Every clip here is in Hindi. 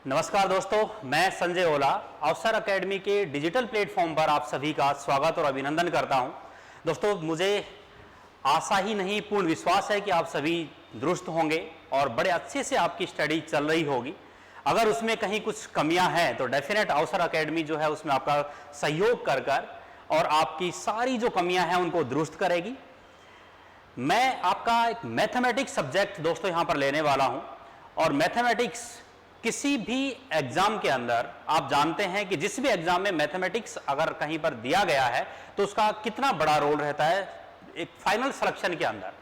नमस्कार दोस्तों, मैं संजय ओला अवसर एकेडमी के डिजिटल प्लेटफॉर्म पर आप सभी का स्वागत और अभिनंदन करता हूं। दोस्तों, मुझे आशा ही नहीं पूर्ण विश्वास है कि आप सभी दुरुस्त होंगे और बड़े अच्छे से आपकी स्टडी चल रही होगी। अगर उसमें कहीं कुछ कमियां हैं तो डेफिनेट अवसर एकेडमी जो है उसमें आपका सहयोग कर और आपकी सारी जो कमियां हैं उनको दुरुस्त करेगी। मैं आपका एक मैथमेटिक्स सब्जेक्ट दोस्तों यहां पर लेने वाला हूं और मैथमेटिक्स किसी भी एग्जाम के अंदर आप जानते हैं कि जिस भी एग्जाम में मैथमेटिक्स अगर कहीं पर दिया गया है तो उसका कितना बड़ा रोल रहता है एक फाइनल सिलेक्शन के अंदर।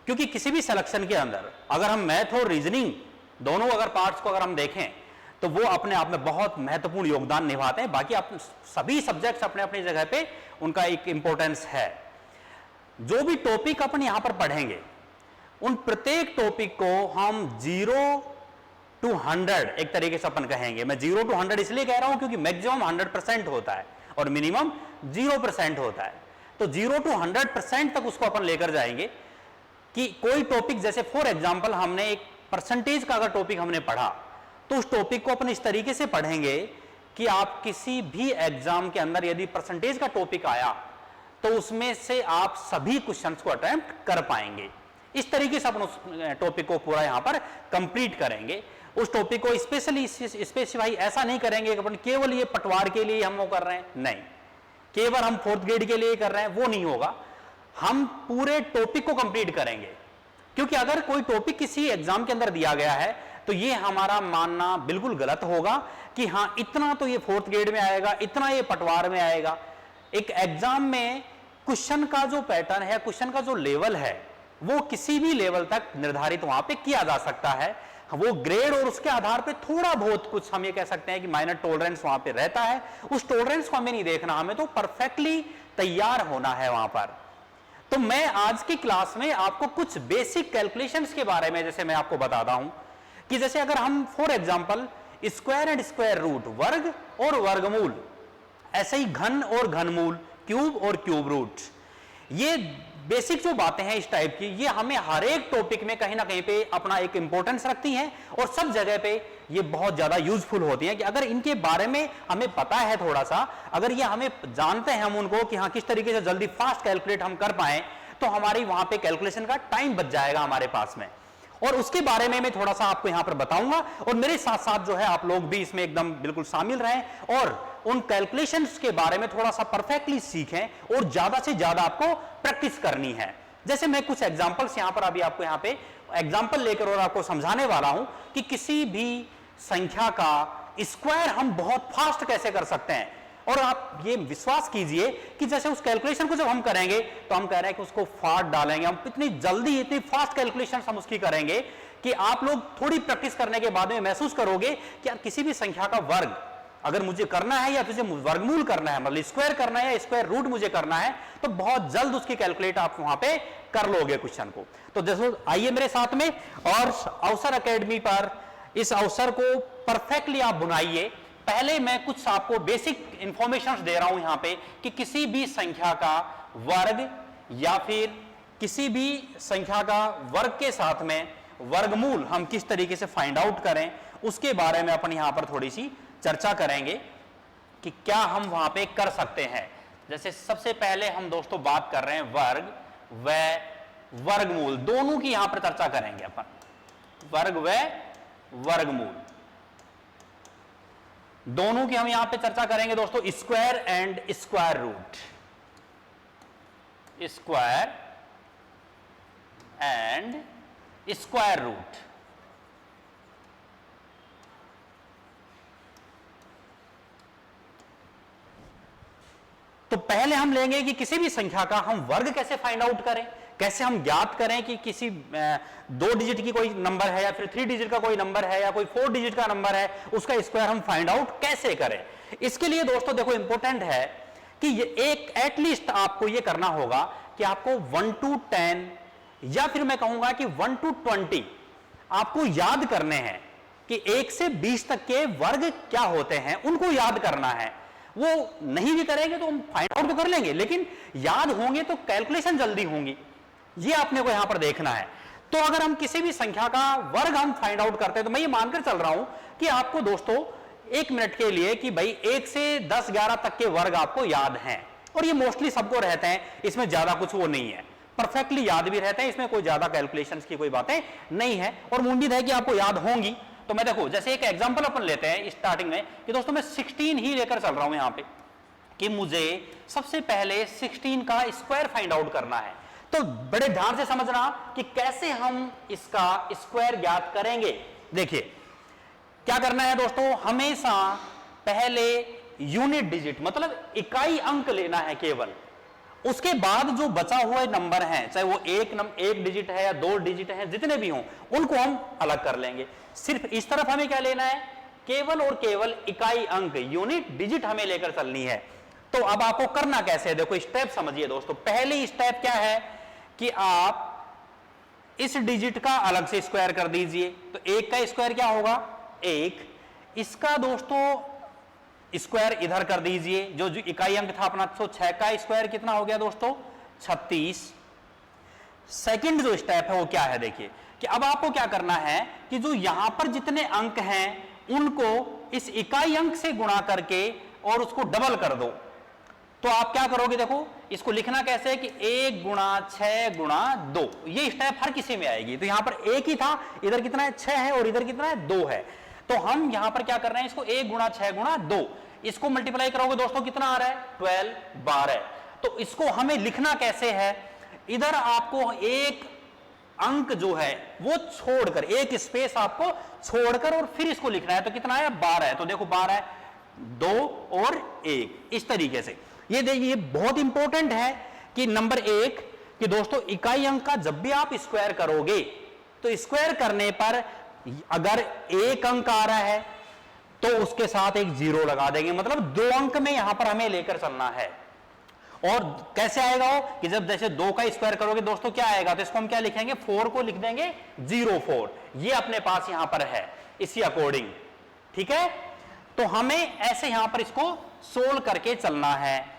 क्योंकि किसी भी सिलेक्शन के अंदर अगर हम मैथ और रीजनिंग दोनों अगर पार्ट्स को अगर हम देखें तो वो अपने आप में बहुत महत्वपूर्ण योगदान निभाते हैं। बाकी आप सभी सब्जेक्ट्स अपने अपनी जगह पे उनका एक इंपॉर्टेंस है। जो भी टॉपिक अपन यहां पर पढ़ेंगे उन प्रत्येक टॉपिक को हम 0 to 100 एक तरीके से अपन कहेंगे। मैं 0 to 100 इसलिए कह रहा हूं क्योंकि मैक्सिमम 100% होता है और मिनिमम 0% होता है। तो 0 to 100% तक उसको अपन लेकर जाएंगे कि कोई टॉपिक, जैसे फॉर एग्जांपल हमने एक परसेंटेज का अगर टॉपिक हमने पढ़ा तो उस टॉपिक को अपन इस तरीके से पढ़ेंगे कि आप किसी भी एग्जाम के अंदर यदि परसेंटेज का टॉपिक आया तो उसमें से आप सभी क्वेश्चंस को अटेम्प्ट कर पाएंगे। इस तरीके से अपन उस टॉपिक को पूरा यहां पर कंप्लीट करेंगे। उस टॉपिक को स्पेशली स्पेसिफाई ऐसा नहीं करेंगे कि अपन केवल ये पटवार के लिए हम वो कर रहे हैं, नहीं, केवल हम 4th ग्रेड के लिए कर रहे हैं, वो नहीं होगा। हम पूरे टॉपिक को कंप्लीट करेंगे। क्योंकि अगर कोई टॉपिक किसी एग्जाम के अंदर दिया गया है तो ये हमारा मानना बिल्कुल गलत होगा कि हां इतना तो ये 4th ग्रेड में आएगा, इतना ये पटवार में आएगा। एक एग्जाम में क्वेश्चन का जो पैटर्न है, क्वेश्चन का जो लेवल है, वो किसी भी लेवल तक निर्धारित वहां पे किया जा सकता है। वो ग्रेड और उसके आधार पे थोड़ा बहुत कुछ हम ये कह सकते हैं कि माइनर टॉलरेंस वहां पे रहता है। उस टॉलरेंस को हमें नहीं देखना, हमें तो परफेक्टली तैयार होना है वहां पर। तो मैं आज की क्लास में आपको कुछ बेसिक कैलकुलेशंस के बारे में जैसे मैं आपको बताता हूं कि जैसे अगर हम for example square and square root, वर्ग और वर्गमूल, ऐसे ही घन और घनमूल, क्यूब और क्यूब रूट, ये बेसिक जो बातें हैं इस टाइप की, ये हमें हर एक टॉपिक में कहीं ना कहीं पे अपना एक इंपॉर्टेंस रखती हैं और सब जगह पे ये बहुत ज्यादा यूजफुल होती हैं कि अगर इनके बारे में हमें पता है थोड़ा सा, अगर ये हमें जानते हैं हम उनको कि हाँ किस तरीके से जल्दी फास्ट कैलकुलेट हम कर पाए तो हमारी वहां पे कैलकुलेशन का टाइम बच जाएगा हमारे पास में। और उसके बारे में मैं थोड़ा सा आपको यहां पर बताऊंगा और मेरे साथ साथ जो है आप लोग भी इसमें एकदम बिल्कुल शामिल रहें और उन कैलकुलेशंस के बारे में थोड़ा सा परफेक्टली सीखें और ज्यादा से ज्यादा आपको प्रैक्टिस करनी है। जैसे मैं कुछ एग्जांपल्स यहां पर अभी आपको यहां पे एग्जांपल लेकर और आपको समझाने वाला हूं कि किसी भी संख्या का स्क्वायर हम बहुत फास्ट कैसे कर सकते हैं। और आप ये विश्वास कीजिए कि जैसे उस कैलकुलेशन को जब हम करेंगे तो हम कह रहे हैं कि उसको फास्ट डालेंगे, हम इतनी जल्दी इतनी फास्ट कैलकुलेशन हम उसकी करेंगे कि आप लोग थोड़ी प्रैक्टिस करने के बाद में महसूस करोगे कि यार किसी भी संख्या का वर्ग अगर मुझे करना है या फिर वर्गमूल करना है, मतलब स्क्वायर करना है या स्क्वायर रूट मुझे करना है, तो बहुत जल्द उसकी कैलकुलेट आप वहां पे कर लोगे क्वेश्चन को। तो जैसे आइए मेरे साथ में और अवसर एकेडमी पर इस अवसर को परफेक्टली आप बुनाइए। पहले मैं कुछ आपको बेसिक इंफॉर्मेशन दे रहा हूं यहां पे कि किसी भी संख्या का वर्ग या फिर किसी भी संख्या का वर्ग के साथ में वर्गमूल हम किस तरीके से फाइंड आउट करें, उसके बारे में अपन यहां पर थोड़ी सी चर्चा करेंगे कि क्या हम वहां पे कर सकते हैं। जैसे सबसे पहले हम दोस्तों बात कर रहे हैं वर्ग व वर्गमूल, दोनों की यहां पर चर्चा करेंगे अपन, वर्ग व वर्गमूल दोनों की हम यहां पे चर्चा करेंगे दोस्तों। Square and square root, square and square root. तो पहले हम लेंगे कि किसी भी संख्या का हम वर्ग कैसे फाइंड आउट करें, कैसे हम ज्ञात करें कि किसी 2 डिजिट की कोई नंबर है या फिर 3 डिजिट का कोई नंबर है या कोई 4 डिजिट का नंबर है, उसका स्क्वायर हम फाइंड आउट कैसे करें। इसके लिए दोस्तों देखो इंपॉर्टेंट है कि ये एक एटलीस्ट आपको ये करना होगा कि आपको 1 to 10 या फिर मैं कहूंगा कि 1 to 20 आपको याद करने हैं कि 1 से 20 तक के वर्ग क्या होते हैं, उनको याद करना है। वो नहीं भी करेंगे तो हम फाइंड आउट तो कर लेंगे, लेकिन याद होंगे तो कैलकुलेशन जल्दी होंगी, ये आपने को यहां पर देखना है। तो अगर हम किसी भी संख्या का वर्ग हम फाइंड आउट करते हैं, तो मैं ये मानकर चल रहा हूं कि आपको दोस्तों 1 मिनट के लिए कि भाई 1 से 10 11 तक के वर्ग आपको याद हैं, और ये मोस्टली सबको रहते हैं, इसमें ज्यादा कुछ वो नहीं है, परफेक्टली याद भी रहते हैं, इसमें कोई ज्यादा कैलकुलेशंस की कोई बातें नहीं है, और उम्मीद है कि आपको याद होंगी। तो मैं देखो जैसे एक एग्जांपल अपन लेते हैं स्टार्टिंग में कि दोस्तों मैं 16 ही लेकर चल रहा हूं यहां पे कि मुझे सबसे पहले 16 का स्क्वायर फाइंड आउट करना है। तो बड़े ध्यान से समझना कि कैसे हम इसका स्क्वायर ज्ञात करेंगे। देखिए क्या करना है दोस्तों, हमेशा पहले यूनिट डिजिट मतलब इकाई अंक लेना है केवल, उसके बाद जो बचा हुआ नंबर है, चाहे वो एक डिजिट है या 2 डिजिट है, जितने भी हों उनको हम अलग कर लेंगे। सिर्फ इस तरफ हमें क्या लेना है, केवल और केवल इकाई अंक यूनिट डिजिट हमें लेकर चलनी है। तो अब आपको करना कैसे है, देखो स्टेप समझिए दोस्तों। पहली स्टेप क्या है कि आप इस डिजिट का अलग से स्क्वायर कर दीजिए। तो 1 का स्क्वायर क्या होगा 1, इसका दोस्तों स्क्वायर इधर कर दीजिए, जो इकाई अंक था अपना। तो 6 का स्क्वायर कितना हो गया दोस्तों 36। सेकंड जो स्टेप है वो क्या है, देखिए कि अब आपको क्या करना है कि जो यहां पर जितने अंक हैं उनको इस इकाई अंक से गुणा करके और उसको डबल कर दो। तो आप क्या करोगे, देखो इसको लिखना कैसे है कि 1 गुणा 6 गुणा 2, ये स्टेप हर किसी में आएगी। तो यहां पर 1 ही था, इधर कितना है 6 है, और इधर कितना है 2 है। तो हम यहां पर क्या कर रहे हैं, इसको 1 गुणा 6 गुणा 2, इसको मल्टीप्लाई करोगे दोस्तों कितना आ रहा है 12 12। तो इसको हमें लिखना कैसे है, इधर आपको एक अंक जो है वो छोड़कर, एक स्पेस आपको छोड़कर और फिर इसको लिखना है। तो कितना है 12 है। तो देखो 12 2 और 1, इस तरीके से। ये देखिए बहुत इंपॉर्टेंट है कि नंबर 1 कि दोस्तों इकाई अंक का जब भी आप स्क्वायर करोगे तो स्क्वायर करने पर अगर एक अंक आ रहा है तो उसके साथ एक 0 लगा देंगे, मतलब 2 अंक में यहां पर हमें लेकर चलना है। और कैसे आएगा वो कि जब जैसे 2 का स्क्वायर करोगे दोस्तों क्या आएगा, तो इसको हम क्या लिखेंगे 4 को लिख देंगे 04, ये अपने पास यहां पर है इसी अकॉर्डिंग, ठीक है। तो हमें ऐसे यहां पर इसको सोल्व करके चलना है।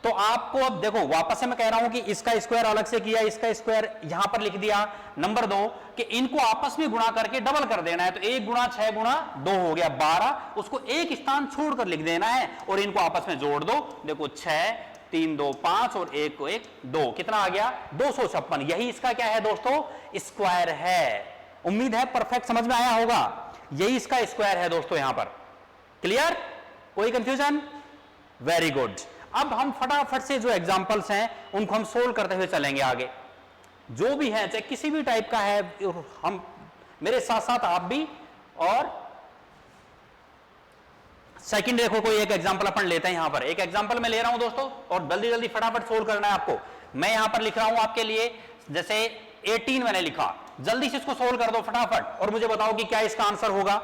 तो आपको अब देखो वापस से मैं कह रहा हूं कि इसका स्क्वायर अलग से किया, इसका स्क्वायर यहां पर लिख दिया। नंबर 2 कि इनको आपस में गुणा करके डबल कर देना है। तो 1 गुणा 6 गुणा 2 हो गया 12, उसको एक स्थान छोड़कर लिख देना है और इनको आपस में जोड़ दो। देखो 6 3 2 5 और 1 को 1 2, कितना आ गया 256। यही इसका क्या है दोस्तों स्क्वायर है। उम्मीद है परफेक्ट समझ में आया होगा, यही इसका स्क्वायर है दोस्तों यहां पर। क्लियर, कोई कंफ्यूजन? Very good. अब हम फटाफट से जो एग्जांपल्स हैं उनको हम सोल्व करते हुए चलेंगे आगे। जो भी है चाहे किसी भी टाइप का है, हम मेरे साथ साथ आप भी। और सेकंड देखो कोई एक एग्जांपल अपन लेते हैं। यहां पर एक एग्जांपल मैं ले रहा हूं दोस्तों, और जल्दी जल्दी फटाफट सोल्व करना है आपको। मैं यहां पर लिख रहा हूं आपके लिए, जैसे 18 मैंने लिखा, जल्दी से इसको सोल्व कर दो फटाफट और मुझे बताओ कि क्या इसका आंसर होगा।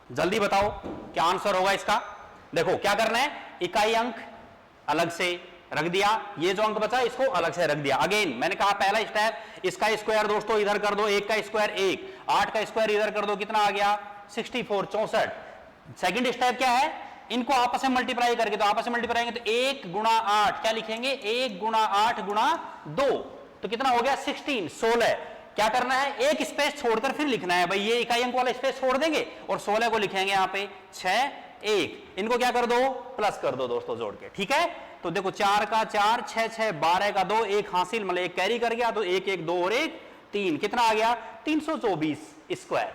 जल्दी बताओ क्या आंसर होगा इसका। देखो क्या करना है, इकाई अंक अलग से रख दिया, ये जो अंक बचा इसको अलग से रख दिया। अगेन मैंने कहा पहला स्टेप, इसका स्क्वायर दोस्तों इधर कर दो, 1 का स्क्वायर 1, 8 का स्क्वायर इधर कर दो, कितना आ गया 64 64। सेकंड स्टेप क्या है, इनको आपस में मल्टीप्लाई करके, तो आपस में मल्टीप्लाई करेंगे तो 1 गुणा 8 क्या लिखेंगे 1 गुणा 8 गुणा 2, तो कितना हो गया 16 16। क्या करना है, एक स्पेस छोड़कर फिर लिखना है भाई, ये इकाई अंक वाला स्पेस छोड़ देंगे और 16 को लिखेंगे यहां पे 6 1, इनको क्या कर दो प्लस कर दो दोस्तों जोड़ के, ठीक है। तो देखो 4 का 4 6 6 12 का 2, एक हासिल मतलब एक कैरी कर गया, तो 1 1 2 और 1 3, कितना आ गया 324 स्क्वायर।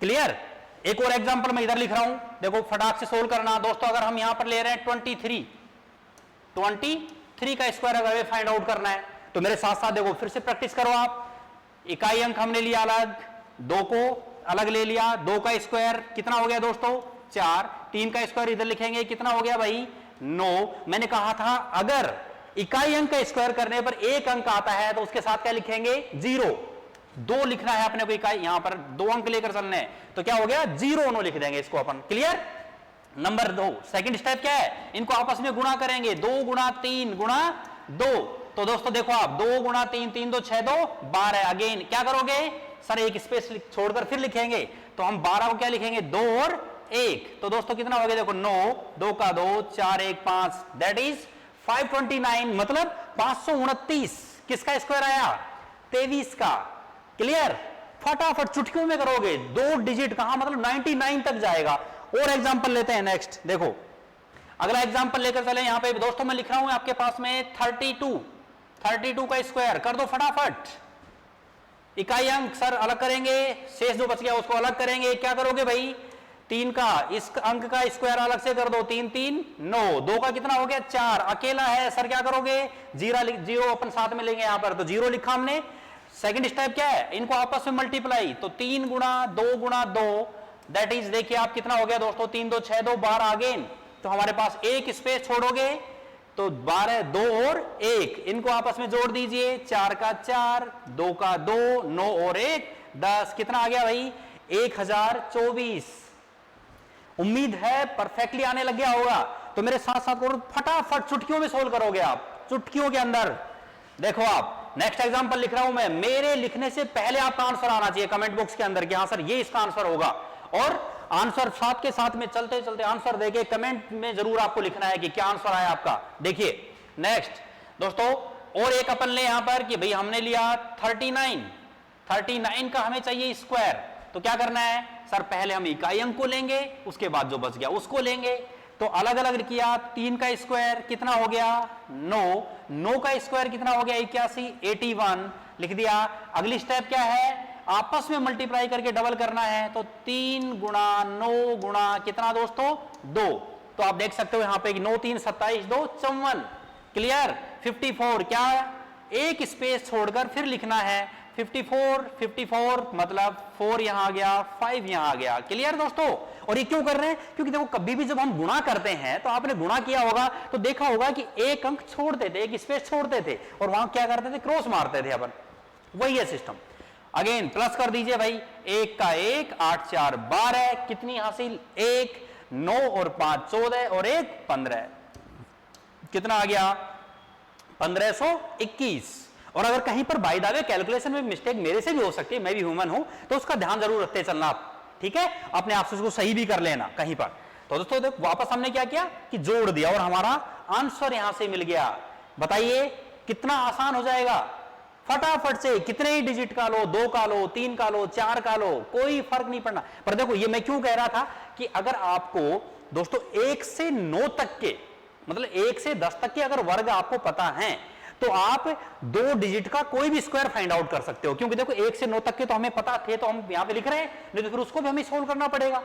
क्लियर। एक और एग्जांपल मैं इधर लिख रहा हूं, देखो फटाक से सोल्व करना दोस्तों। अगर हम यहां पर ले रहे हैं 23 का स्क्वायर अगर हमें फाइंड आउट करना है तो मेरे साथ साथ देखो फिर से प्रैक्टिस करो आप। इकाई अंक हमने लिया अलग, 2 को अलग ले लिया, 2 का स्क्वायर कितना हो गया दोस्तों 4, 3 का स्क्वायर इधर लिखेंगे कितना हो गया भाई 9। मैंने कहा था अगर इकाई अंक का स्क्वायर करने पर एक अंक आता है तो उसके साथ क्या लिखेंगे 0, 2 लिखना है अपने को, इकाई यहां पर 2 अंक लेकर चलने हैं, तो क्या हो गया 0 लिख देंगे इसको अपन। क्लियर। नंबर 2 सेकंड स्टेप क्या है, इनको आपस में गुणा करेंगे, 2 गुणा 3 गुणा 2, तो दोस्तों देखो आप 2 गुणा 3, 3 2 6 2 12। अगेन क्या करोगे सर, एक स्पेस छोड़कर फिर लिखेंगे, तो हम 12 को क्या लिखेंगे 2 और 1। तो दोस्तों कितना हो गया देखो 9, 2 का 2, 4 1 5, दैट इज 529, मतलब 529। किसका स्क्वायर आया 23 का। क्लियर, फटाफट चुटकियों में करोगे, 2 डिजिट कहां मतलब 99 तक जाएगा। और एग्जांपल लेते हैं नेक्स्ट, देखो अगला एग्जांपल लेकर चले। यहां पे दोस्तों मैं लिख रहा हूं आपके पास में 32 का स्क्वायर कर दो फटाफट। इकाई अंक सर अलग करेंगे, शेष जो बच गया उसको अलग करेंगे। क्या करोगे भाई 3 का इस अंक का स्क्वायर अलग से कर दो, 3 3 9, 2 का कितना हो गया 4, अकेला है सर क्या करोगे जीरो अपन साथ में लेंगे यहां पर, तो 0 लिखा हमने। सेकंड स्टेप क्या है, इनको आपस में मल्टीप्लाई, तो 3 गुणा 2 गुणा 2, दैट इज देखिए आप कितना हो गया दोस्तों 3 2 6 2 12। अगेन तो हमारे पास एक स्पेस छोड़ोगे तो 12, 2 और 1, इनको आपस में जोड़ दीजिए, 4 का 4, 2 का 2, 9 और 1 10, कितना आ गया भाई 1024। उम्मीद है परफेक्टली आने लग गया होगा। तो मेरे साथ साथ करो, फटाफट चुटकियों में सोल्व करोगे आप, चुटकियों के अंदर। देखो आप नेक्स्ट एग्जांपल लिख रहा हूं मैं, मेरे लिखने से पहले आपका आंसर आना चाहिए कमेंट बॉक्स के अंदर कि हाँ सर ये इसका आंसर होगा। और आंसर साथ के साथ में चलते चलते आंसर देके कमेंट में जरूर आपको लिखना है कि क्या आंसर आया आपका। देखिए नेक्स्ट दोस्तों, और एक अपन ले यहां पर कि भाई हमने लिया 39 का हमें चाहिए स्क्वायर। तो क्या करना है सर, पहले हम इकाई अंक को लेंगे, उसके बाद जो बच गया उसको लेंगे। तो अलग अलग किया, 3 का स्क्वायर कितना हो गया 9 का स्क्वायर कितना हो गया 81, 81 लिख दिया। अगली स्टेप क्या है, आपस में मल्टीप्लाई करके डबल करना है, तो 3 गुणा 9 गुणा कितना दोस्तों 2। तो आप देख सकते हो यहां पे 9 3 27 2 54। क्लियर, 54 क्या एक स्पेस छोड़कर फिर लिखना है 54 मतलब 4 यहां आ गया, 5 यहां आ गया। क्लियर दोस्तों, और ये क्यों कर रहे हैं, क्योंकि देखो कभी भी जब हम गुणा करते हैं तो आपने गुणा किया होगा तो देखा होगा कि एक अंक छोड़ते थे, एक स्पेस छोड़ते थे और वहां क्या करते थे क्रॉस मारते थे अपन, वही है सिस्टम। अगेन प्लस कर दीजिए भाई, 1 का 1 8 4 12, कितनी हासिल 1, 9 और 5 14 और 1 15, कितना आ गया 1521। और अगर कहीं पर बाय द वे कैलकुलेशन में मिस्टेक मेरे से भी हो सकती है, मैं भी ह्यूमन हूं, तो उसका ध्यान जरूर रखते चलना आप, ठीक है, अपने आप से उसको सही भी कर लेना कहीं पर। तो दोस्तों वापस हमने क्या किया कि जोड़ दिया और हमारा आंसर यहां से मिल गया। बताइए कितना आसान हो जाएगा, फटाफट से कितने ही डिजिट का लो, 2 का लो, 3 का लो, 4 का लो, कोई फर्क नहीं पड़ना। पर देखो ये मैं क्यों कह रहा था कि अगर आपको दोस्तों 1 से 9 तक के मतलब 1 से 10 तक के अगर वर्ग आपको पता है तो आप 2 डिजिट का कोई भी स्क्वायर फाइंड आउट कर सकते हो, क्योंकि देखो 1 से 9 तक के तो हमें पता थे तो हम यहां पे लिख रहे हैं, नहीं तो फिर उसको भी हमें सोल्व करना पड़ेगा।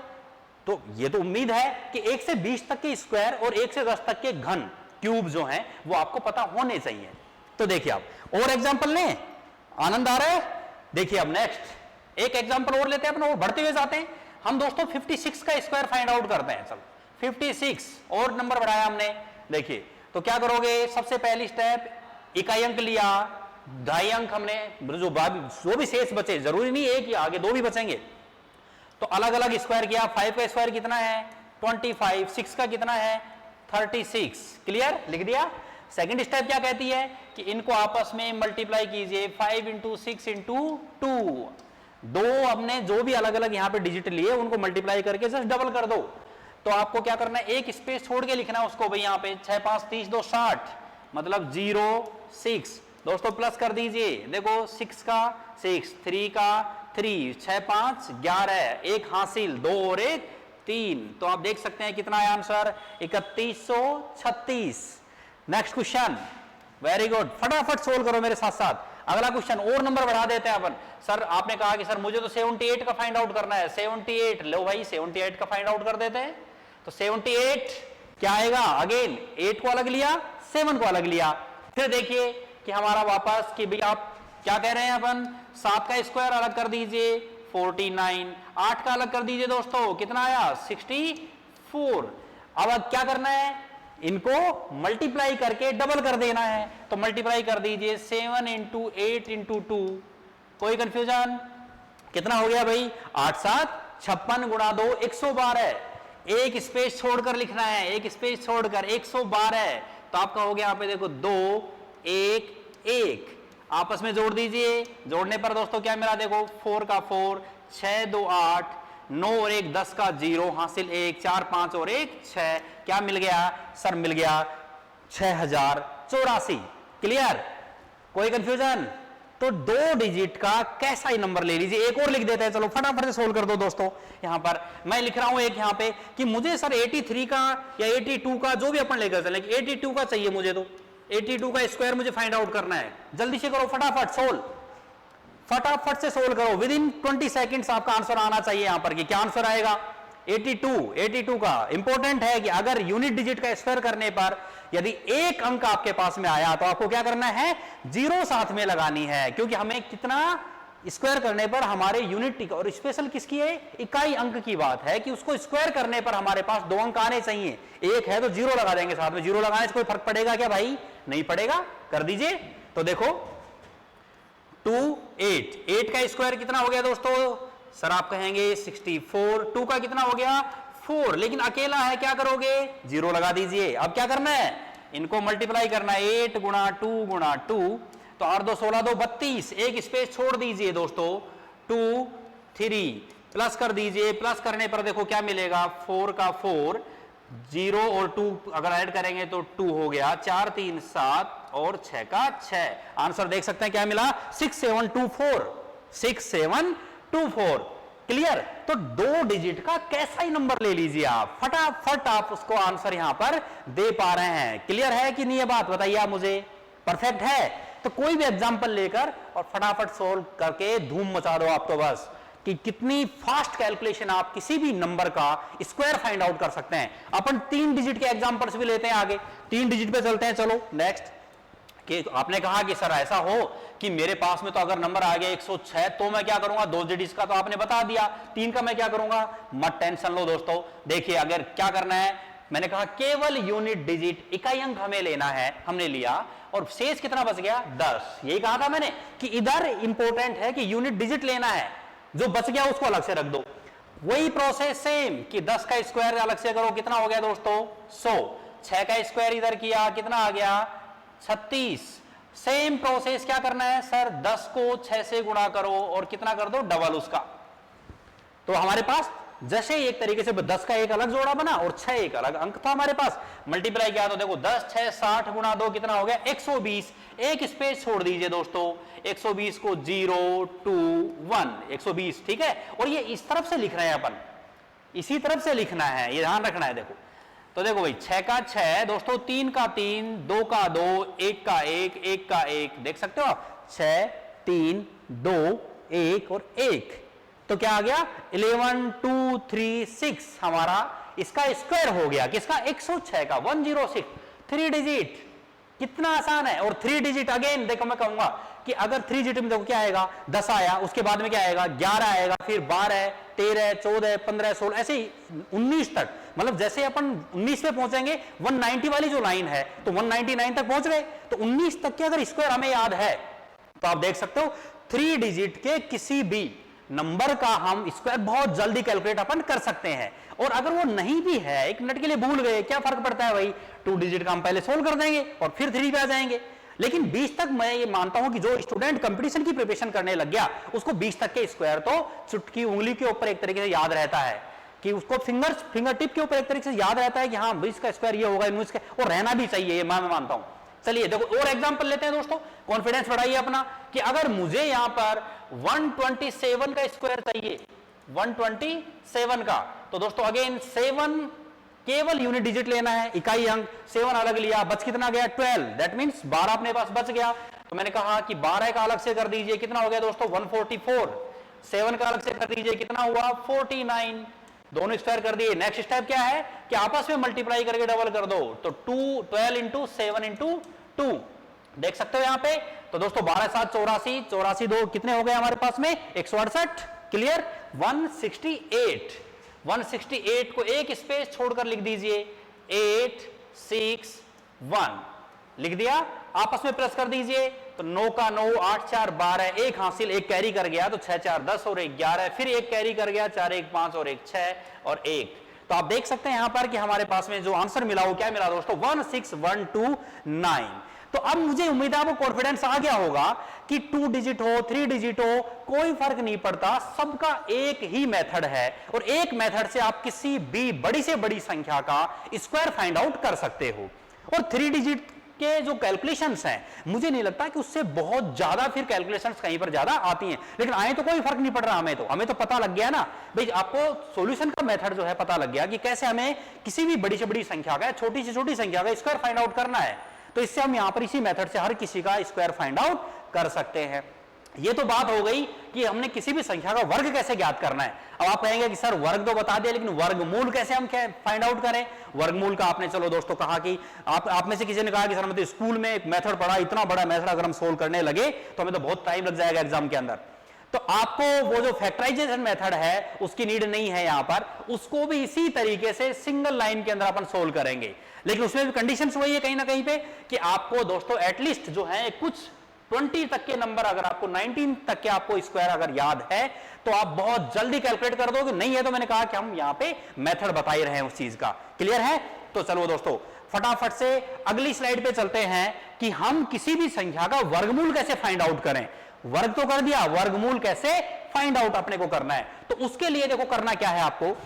तो ये तो उम्मीद है कि 1 से 20 तक के स्क्वायर और 1 से 10 तक के घन क्यूब जो हैं वो आपको पता होने चाहिए। तो देखिए आप और एग्जांपल लें, आनंद आ रहा है। देखिए अब नेक्स्ट एक एग्जांपल और लेते हैं अपन और बढ़ते हुए जाते हैं हम दोस्तों। 56 का स्क्वायर फाइंड आउट करते हैं। चलो 56 और नंबर बढ़ाया हमने। देखिए तो क्या करोगे, सबसे पहली स्टेप इकाई अंक लिया, 2.5 अंक हमने जो भी शेष बचे, जरूरी नहीं एक या आगे 2 भी बचेंगे, तो अलग अलग स्क्वायर किया। 5 का स्क्वायर कितना है 25, 6 का कितना है 36। क्लियर, लिख दिया। सेकंड स्टेप क्या कहती है कि इनको आपस में मल्टीप्लाई कीजिए, 5 × 6 × 2, 2 हमने जो भी अलग अलग यहां पे डिजिट लिए उनको मल्टीप्लाई करके जस्ट डबल कर दो। तो आपको क्या करना है, एक स्पेस छोड़ के लिखना है उसको भाई, यहां पे 6 5 30 2 60 मतलब 0 6। दोस्तों प्लस कर दीजिए, देखो 6 का 6, 3 का 3, 6 5 11, 1 हासिल, 2 और 1 3। तो आप देख सकते हैं कितना है answer 3136। Next question, very good, फटाफट सोल्व करो मेरे साथ साथ। अगला क्वेश्चन और नंबर बढ़ा देते हैं अपन। सर आपने कहा कि सर मुझे तो 78 का फाइंड आउट करना है, 78 लो भाई 78 का फाइंड आउट कर देते हैं। तो 78 क्या आएगा, अगेन 8 को अलग लिया, 7 को अलग लिया, फिर देखिए कि हमारा वापस कि भाई आप क्या कह रहे हैं अपन, 7 का स्क्वायर अलग कर दीजिए 49, 8 का अलग कर दीजिए दोस्तों, कितना आया 64। अब क्या करना है, इनको मल्टीप्लाई करके डबल कर देना है। तो मल्टीप्लाई कर दीजिए 7 × 8 × 2, कोई कंफ्यूजन, कितना हो गया भाई 8 7 56 गुणा 2 112। एक स्पेस छोड़कर लिखना है, एक स्पेस छोड़कर 112। तो आपका हो गया यहाँ पे देखो 2 1 1 आपस में जोड़ दीजिए, जोड़ने पर दोस्तों क्या मिला देखो 4 का 4, 6 2 8, 9 और 1 10 का 0 हासिल 1, 4 5 और 1 6, क्या मिल गया सर? मिल गया 6084। क्लियर? कोई कंफ्यूजन? तो 2 डिजिट का कैसा ही नंबर ले लीजिए। एक और लिख देते हैं, चलो फटाफट से सोल्व कर दो दोस्तों। यहां पर मैं लिख रहा हूं एक यहां पे कि मुझे सर 83 का या 82 का जो भी अपन लेकर चलें, 82 का चाहिए मुझे, तो 82 का स्क्वायर मुझे फाइंड आउट करना है। जल्दी से करो, फटाफट सोल्व, फटाफट से सोल्व करो। विद इन 20 सेकंड्स आपका आंसर आना चाहिए यहां पर कि क्या आंसर आएगा। 82 का इंपॉर्टेंट है कि अगर यूनिट डिजिट का स्क्वायर करने पर यदि एक अंक आपके पास में आया तो आपको क्या करना है? 0 साथ में लगानी है, क्योंकि हमें कितना स्क्वायर करने पर हमारे यूनिट, और स्पेशल किसकी है? इकाई अंक की बात है कि उसको स्क्वायर करने पर हमारे पास 2 अंक आने चाहिए। एक है तो 0 लगा देंगे साथ में। 0 लगाने से कोई फर्क पड़ेगा क्या भाई? नहीं पड़ेगा। कर दीजिए। तो देखो 2 8 का स्क्वायर कितना हो गया दोस्तों? सर आप कहेंगे 64। 2 का कितना हो गया? 4। लेकिन अकेला है, क्या करोगे? 0 लगा दीजिए। अब क्या करना है? इनको मल्टीप्लाई करना है। 8 गुणा 2 गुणा 2, तो 8 2 16 2 32। एक स्पेस छोड़ दीजिए दोस्तों। 2 3 प्लस कर दीजिए। प्लस करने पर देखो क्या मिलेगा? 4 का 4, 0 और 2 अगर ऐड करेंगे तो 2 हो गया। 4 3 7 और 6 का 6। आंसर देख सकते हैं क्या मिला? 6724। 6724। क्लियर? तो 2 डिजिट का कैसा ही नंबर ले लीजिए आप, फटाफट आप उसको आंसर यहां पर दे पा रहे हैं। क्लियर है कि नहीं? ये बात बताइए आप मुझे। परफेक्ट है? तो कोई भी एग्जांपल लेकर और फटाफट सोल्व करके धूम मचा दो आप, तो बस कि कितनी फास्ट कैलकुलेशन आप किसी भी नंबर का स्क्वायर फाइंड आउट कर सकते हैं। अपन 3 डिजिट के एग्जांपल्स भी लेते हैं आगे। 3 डिजिट पे चलते हैं। चलो नेक्स्ट। कि आपने कहा कि सर ऐसा हो कि मेरे पास में तो अगर नंबर आ गया 106, तो मैं क्या करूंगा? 2 डिजिट्स का तो आपने बता दिया, 3 का मैं क्या करूंगा? मत टेंशन लो दोस्तों। देखिए अगर क्या करना है, मैंने कहा केवल यूनिट डिजिट इकाई अंक हमें लेना है, हमने लिया, और शेष कितना बच गया? 10। यही कहा था मैंने कि इधर इंपॉर्टेंट है कि यूनिट डिजिट लेना है, जो बच गया उसको अलग से रख दो। वही प्रोसेस सेम कि 10 का स्क्वायर अलग से करो, कितना हो गया दोस्तों? 100। 6 का स्क्वायर इधर किया, कितना आ गया? 36। सेम प्रोसेस क्या करना है सर? 10 को 6 से गुणा करो और कितना कर दो? डबल उसका। तो हमारे पास जैसे एक तरीके से 10 का एक अलग जोड़ा बना और 6 एक अलग अंक था हमारे पास, मल्टीप्लाई किया तो देखो 10 6 60 गुणा 2 कितना हो गया? 120। एक स्पेस छोड़ दीजिए दोस्तों। 120 को 0 2 1 120। ठीक है? और ये इस तरफ से लिख रहे हैं अपन, इसी तरफ से लिखना है, ये ध्यान रखना है। देखो तो देखो भाई 6 का 6 दोस्तों, 3 का 3, 2 का 2, 1 का 1, 1 का 1। देख सकते हो आप? 6 3 2 1 और 1। तो क्या आ गया? 11 2 3 6 हमारा इसका स्क्वायर हो गया। किसका? 106 का। 106 3 डिजिट। कितना आसान है। और 3 डिजिट अगेन देखो मैं कहूंगा कि अगर 3 डिजिट में देखो क्या आएगा? 10 आया, उसके बाद में क्या आएगा? 11 आएगा, फिर 12 13 14 15 16 ऐसे ही 19 तक। मतलब जैसे अपन 19 पे पहुंचेंगे, 190 वाली जो लाइन है तो 199 तक पहुंच गए। तो 19 तक के अगर स्क्वायर हमें याद है तो आप देख सकते हो 3 डिजिट के किसी भी नंबर का हम स्क्वायर बहुत जल्दी कैलकुलेट अपन कर सकते हैं। और अगर वो नहीं भी है, 1 मिनट के लिए भूल गए, क्या फर्क पड़ता है भाई? 2 डिजिट का हम पहले सोल्व कर देंगे और फिर 3 पे आ जाएंगे। लेकिन 20 तक मैं ये मानता हूं कि जो स्टूडेंट कंपटीशन की प्रिपरेशन करने लग गया उसको 20 तक के स्क्वायर तो चुटकी उंगली के ऊपर एक तरीके से याद रहता है, कि उसको फिंगर टिप के ऊपर एक तरीके से याद रहता है कि हाँ 20 का स्क्वायर ये होगा, 19 का, और रहना भी चाहिए, ये मैं मानता हूं। चलिए देखो और एग्जांपल लेते हैं दोस्तों, कॉन्फिडेंस बढ़ाइए अपना कि अगर मुझे यहां पर 127 का स्क्वायर चाहिए, 127 का, तो दोस्तों अगेन 7 केवल यूनिट डिजिट लेना है, इकाई अंक। 7 अलग लिया, बच कितना गया? 12। दैट मींस 12 अपने पास बच गया। तो मैंने कहा कि 12 का अलग से कर दीजिए, कितना हो गया दोस्तों? 144। 7 का अलग से कर दीजिए, कितना हुआ? 49। दोनों स्क्वायर कर दिए। नेक्स्ट स्टेप क्या है कि आपस में मल्टीप्लाई करके डबल कर दो। तो 12 इंटू 7 इंटू 2 देख सकते हो यहां पे। तो दोस्तों 12 7 84, 84 2 कितने हो गए हमारे पास में? 168। क्लियर? 168। 168 को एक स्पेस छोड़कर लिख दीजिए, 8 6 1 लिख दिया। आपस में प्लस कर दीजिए तो 9 का 9, 8 4 12, एक हासिल, एक कैरी कर गया तो 6 4 10 और 1 11, फिर एक कैरी कर गया, 4 1 5 और 1 6 और 1। तो आप देख सकते हैं यहां पर कि हमारे पास में जो आंसर मिला वो क्या मिला दोस्तों? 16129। तो अब मुझे उम्मीद है आपको कॉन्फिडेंस आ गया होगा कि 2 डिजिट हो 3 डिजिट हो कोई फर्क नहीं पड़ता, सबका एक ही मेथड है और एक मेथड से आप किसी भी बड़ी से बड़ी संख्या का स्क्वायर फाइंड आउट कर सकते हो। और 3 डिजिट के जो कैलकुलेशंस हैं मुझे नहीं लगता कि उससे बहुत ज्यादा फिर कैलकुलेशंस कहीं पर ज्यादा आती हैं, लेकिन आए तो कोई फर्क नहीं पड़ रहा, हमें तो पता लग गया ना भाई, आपको सॉल्यूशन का मेथड जो है पता लग गया कि कैसे हमें किसी भी बड़ी से बड़ी संख्या का, छोटी से छोटी संख्या का स्क्वायर फाइंड आउट करना है। तो इससे हम यहां पर इसी मेथड से हर किसी का स्क्वायर फाइंड आउट कर सकते हैं। ये तो बात हो गई कि हमने किसी भी संख्या का वर्ग कैसे ज्ञात करना है। अब आप कहेंगे कि सर वर्ग तो बता दिया, लेकिन वर्गमूल कैसे हम फाइंड आउट करें। वर्गमूल का आपने चलो दोस्तों कहा कि आप में से किसी ने कहा कि सर मतलब स्कूल में एक मेथड पढ़ा, इतना बड़ा मेथड अगर हम सोल्व करने लगे तो हमें तो बहुत टाइम लग जाएगा एग्जाम के अंदर। तो आपको वो जो फैक्टराइजेशन मेथड है उसकी नीड नहीं है यहां पर, उसको भी इसी तरीके से सिंगल लाइन के अंदर अपन सोल्व करेंगे, लेकिन उसमें भी कंडीशंस वही है कहीं ना कहीं पे कि आपको दोस्तों एटलीस्ट जो है कुछ 20 तक के नंबर, अगर आपको 19 तक के आपको स्क्वायर अगर याद है तो आप बहुत जल्दी कैलकुलेट कर दोगे, नहीं है तो मैंने कहा कि हम यहां पे मेथड बता ही रहे हैं उस चीज का। क्लियर है? तो चलो दोस्तों फटाफट से अगली स्लाइड पे चलते हैं कि हम किसी भी संख्या का वर्गमूल कैसे फाइंड आउट करें। वर्ग तो कर दिया, वर्गमूल कैसे फाइंड आउट अपने को करना है। तो उसके लिए देखो करना क्या है आपको,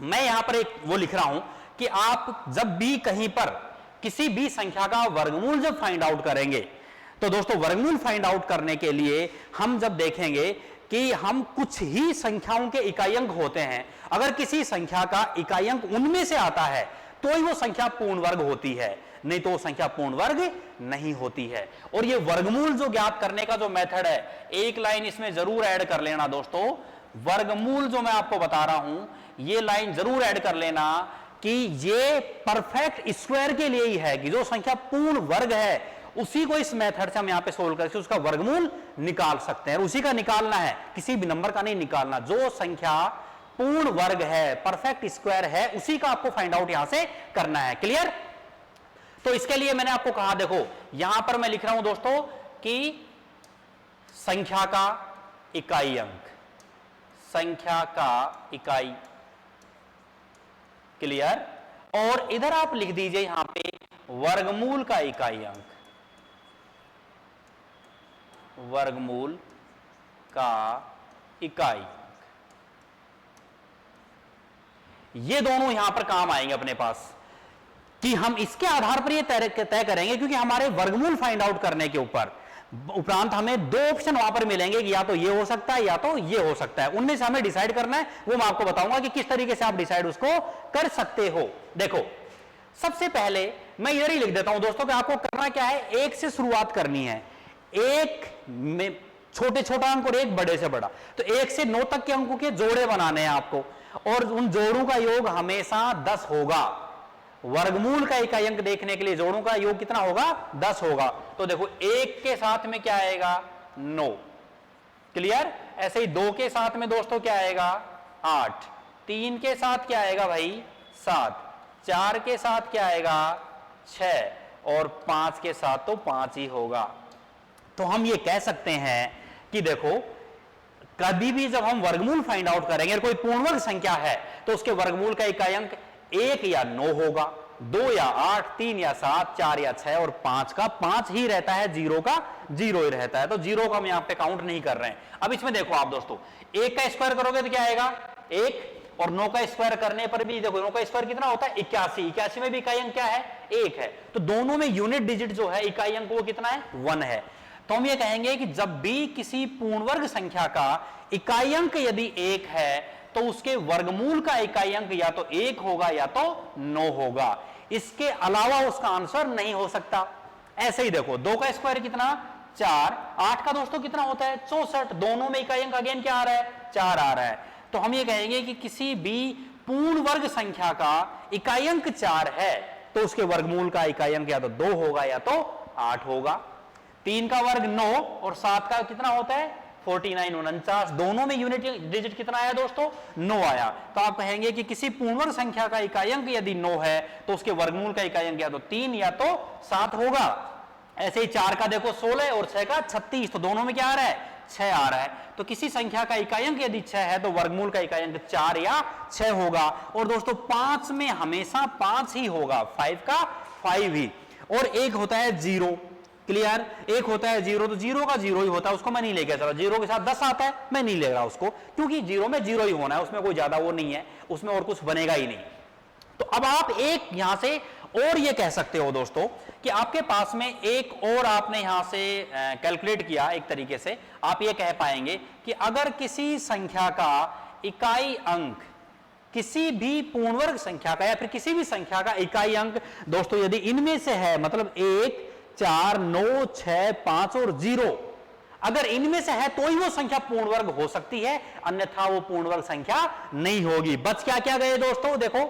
मैं यहां पर एक वो लिख रहा हूं कि आप जब भी कहीं पर किसी भी संख्या का वर्गमूल जब फाइंड आउट करेंगे, तो दोस्तों वर्गमूल फाइंड आउट करने के लिए हम जब देखेंगे कि हम कुछ ही संख्याओं के इकाई अंक होते हैं, अगर किसी संख्या का इकाई अंक उनमें से आता है तो ही वो संख्या पूर्ण वर्ग होती है, नहीं तो वो संख्या पूर्ण वर्ग नहीं होती है। और ये वर्गमूल जो ज्ञात करने का जो मेथड है, एक लाइन इसमें जरूर ऐड कर लेना दोस्तों, वर्गमूल जो मैं आपको बता रहा हूं ये लाइन जरूर ऐड कर लेना कि ये परफेक्ट स्क्वायर के लिए ही है, कि जो संख्या पूर्ण वर्ग है उसी को इस मेथड से हम यहां पे सोल्व करके उसका वर्गमूल निकाल सकते हैं। उसी का निकालना है, किसी भी नंबर का नहीं निकालना, जो संख्या पूर्ण वर्ग है, परफेक्ट स्क्वायर है, उसी का आपको फाइंड आउट यहां से करना है। क्लियर? तो इसके लिए मैंने आपको कहा, देखो यहां पर मैं लिख रहा हूं दोस्तों कि संख्या का इकाई अंक, संख्या का इकाई। क्लियर? और इधर आप लिख दीजिए यहां पे वर्गमूल का इकाई अंक, वर्गमूल का इकाई। ये दोनों यहां पर काम आएंगे अपने पास कि हम इसके आधार पर ये तय करेंगे, क्योंकि हमारे वर्गमूल फाइंड आउट करने के ऊपर उपरांत हमें दो ऑप्शन वहां पर मिलेंगे कि या तो ये हो सकता है या तो ये हो सकता है, उनमें से हमें डिसाइड करना है। वो मैं आपको बताऊंगा कि किस तरीके से आप डिसाइड उसको कर सकते हो। देखो सबसे पहले मैं इधर ही लिख देता हूं दोस्तों कि आपको करना क्या है, एक से शुरुआत करनी है, एक में छोटे छोटा अंक और एक बड़े से बड़ा, तो 1 से 9 तक के अंकों के जोड़े बनाने हैं आपको, और उन जोड़ों का योग हमेशा 10 होगा। वर्गमूल का इकाई अंक देखने के लिए जोड़ों का योग कितना होगा, 10 होगा। तो देखो 1 के साथ में क्या आएगा, 9। क्लियर? ऐसे ही 2 के साथ में दोस्तों क्या आएगा, 8। 3 के साथ क्या आएगा भाई, 7। 4 के साथ क्या आएगा, 6, और 5 के साथ तो 5 ही होगा। तो हम ये कह सकते हैं कि देखो कभी भी जब हम वर्गमूल फाइंड आउट करेंगे, कोई पूर्ण वर्ग संख्या है तो उसके वर्गमूल का इकाई अंक 1 या 9 होगा, 2 या 8, 3 या 7, 4 या 6, और 5 का 5 ही रहता है, 0 का 0 ही रहता है। तो 0 का हम यहां पे काउंट नहीं कर रहे हैं। अब इसमें देखो आप दोस्तों, 1 का स्क्वायर करोगे तो क्या आएगा, 1, और 9 का स्क्वायर करने पर भी देखो 9 का स्क्वायर कितना होता है, 81। 81 में भी इकाई अंक क्या है, 1 है। तो दोनों में यूनिट डिजिट जो है इकाई अंक वो कितना है, 1 है। तो हम ये कहेंगे कि जब भी किसी पूर्ण वर्ग संख्या का इकाई अंक यदि 1 है तो उसके वर्गमूल का इकाई अंक या तो 1 होगा या तो 9 होगा, इसके अलावा उसका आंसर नहीं हो सकता। ऐसे ही देखो 2 का स्क्वायर कितना, 4। 8 का दोस्तों कितना होता है, 64। दोनों में इकाई अंक अगेन क्या आ रहा है, 4 आ रहा है। तो हम ये कहेंगे कि किसी भी पूर्ण वर्ग संख्या का इकाई अंक 4 है तो उसके वर्गमूल का इकाई अंक या तो 2 होगा या तो 8 होगा। 3 का वर्ग 9, और 7 का कितना होता है, 49, 49। दोनों में यूनिट डिजिट कितना आया दोस्तों, 9 आया। तो आप कहेंगे कि किसी पूर्ण वर्ग संख्या का इकाई अंक यदि 9 है तो उसके वर्गमूल का इकाई अंक या तो 3 या तो 7 होगा। ऐसे ही 4 का देखो 16 और 6 का 36, तो दोनों में क्या आ रहा है, 6 आ रहा है। तो किसी संख्या का इकाई अंक यदि 6 है तो वर्गमूल का इकाई अंक 4 या 6 होगा। और दोस्तों 5 में हमेशा 5 ही होगा, 5 का 5 ही। और एक होता है 0, क्लियर। एक होता है जीरो, तो जीरो का जीरो ही होता है, उसको मैं नहीं लेके चला। जीरो के साथ 10 आता है, मैं नहीं ले रहा उसको, क्योंकि जीरो में जीरो ही होना है, उसमें कोई ज्यादा वो नहीं है, उसमें और कुछ बनेगा ही नहीं। तो अब आप एक यहां से और ये कह सकते हो दोस्तों कि आपके पास में एक और आपने यहां से कैलकुलेट किया एक तरीके से, आप ये कह पाएंगे कि अगर किसी संख्या का इकाई अंक किसी भी पूर्ण वर्ग संख्या का या फिर किसी भी संख्या का इकाई अंक दोस्तों यदि इनमें से है, मतलब 1, 4, 9, 6, 5 और 0, अगर इनमें से है तो ही वो संख्या पूर्ण वर्ग हो सकती है, अन्यथा वो पूर्ण वर्ग संख्या नहीं होगी। बच क्या क्या गए दोस्तों, देखो